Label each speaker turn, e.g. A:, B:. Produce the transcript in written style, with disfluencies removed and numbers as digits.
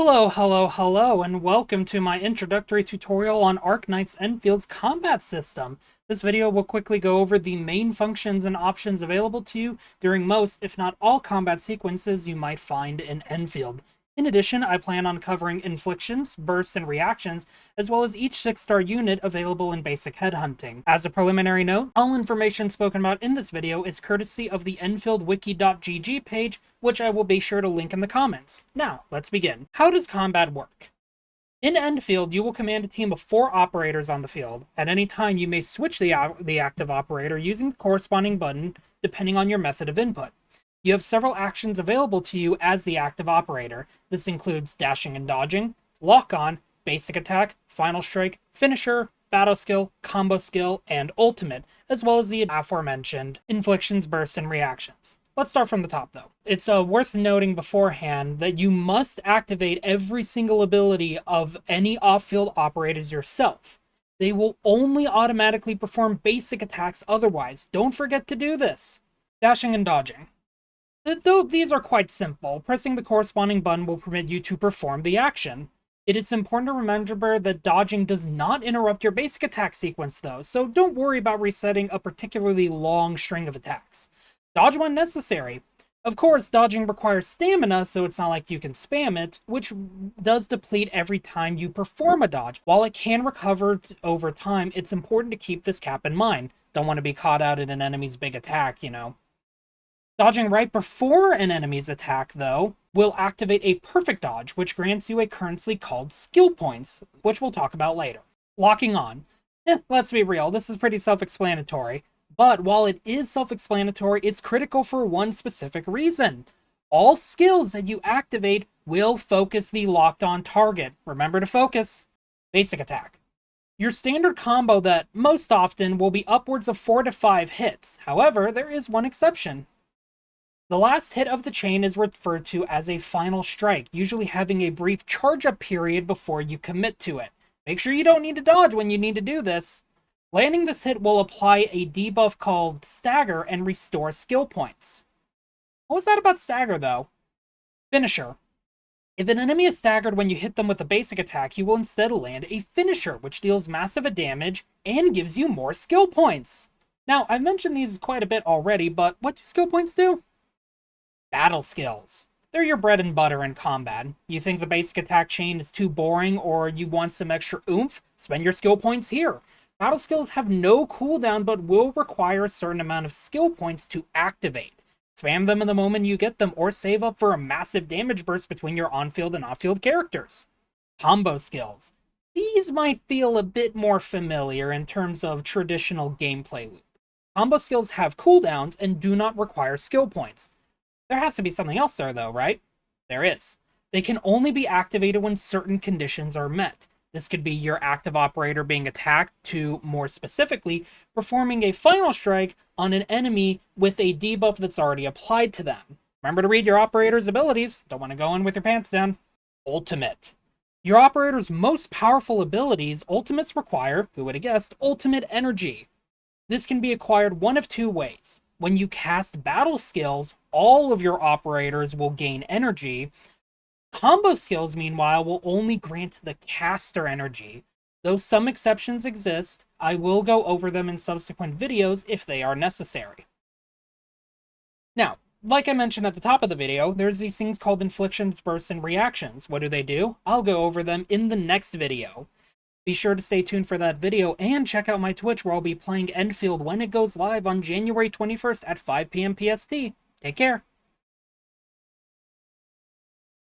A: Hello, and welcome to my introductory tutorial on Arknights Enfield's combat system. This video will quickly go over the main functions and options available to you during most, if not all, combat sequences you might find in Enfield. In addition, I plan on covering inflictions, bursts, and reactions, as well as each 6-star unit available in basic headhunting. As a preliminary note, all information spoken about in this video is courtesy of the EnfieldWiki.gg page, which I will be sure to link in the comments. Now, let's begin. How does combat work? In Endfield, you will command a team of 4 operators on the field. At any time, you may switch the active operator using the corresponding button, depending on your method of input. You have several actions available to you as the active operator. This includes dashing and dodging, lock-on, basic attack, final strike, finisher, battle skill, combo skill, and ultimate, as well as the aforementioned inflictions, bursts, and reactions. Let's start from the top, though. It's worth noting beforehand that you must activate every single ability of any off-field operators yourself. They will only automatically perform basic attacks otherwise. Don't forget to do this. Dashing and dodging. Though these are quite simple, pressing the corresponding button will permit you to perform the action. It is important to remember that dodging does not interrupt your basic attack sequence, though, so don't worry about resetting a particularly long string of attacks. Dodge when necessary. Of course, dodging requires stamina, so it's not like you can spam it, which does deplete every time you perform a dodge. While it can recover over time, it's important to keep this cap in mind. Don't want to be caught out in an enemy's big attack, you know. Dodging right before an enemy's attack, though, will activate a perfect dodge, which grants you a currency called skill points, which we'll talk about later. Locking on. Let's be real, this is pretty self-explanatory. But while it is self-explanatory, it's critical for one specific reason. All skills that you activate will focus the locked-on target. Remember to focus. Basic attack. Your standard combo that most often will be upwards of 4 to 5 hits. However, there is one exception. The last hit of the chain is referred to as a final strike, usually having a brief charge-up period before you commit to it. Make sure you don't need to dodge when you need to do this. Landing this hit will apply a debuff called Stagger and restore skill points. What was that about Stagger, though? Finisher. If an enemy is staggered when you hit them with a basic attack, you will instead land a Finisher, which deals massive damage and gives you more skill points. Now, I've mentioned these quite a bit already, but what do skill points do? Battle skills. They're your bread and butter in combat. You think the basic attack chain is too boring or you want some extra oomph? Spend your skill points here. Battle skills have no cooldown but will require a certain amount of skill points to activate. Spam them in the moment you get them or save up for a massive damage burst between your on-field and off-field characters. Combo skills. These might feel a bit more familiar in terms of traditional gameplay loop. Combo skills have cooldowns and do not require skill points. There has to be something else there, though, right? There is. They can only be activated when certain conditions are met. This could be your active operator being attacked to, more specifically, performing a final strike on an enemy with a debuff that's already applied to them. Remember to read your operator's abilities. Don't want to go in with your pants down. Ultimate. Your operator's most powerful abilities, ultimates require, who would have guessed, ultimate energy. This can be acquired one of 2 ways. When you cast battle skills, all of your operators will gain energy. Combo skills, meanwhile, will only grant the caster energy. Though some exceptions exist, I will go over them in subsequent videos if they are necessary. Now, like I mentioned at the top of the video, there's these things called inflictions, bursts, and reactions. What do? I'll go over them in the next video. Be sure to stay tuned for that video and check out my Twitch where I'll be playing Endfield when it goes live on January 21st at 5 p.m. PST. Take care.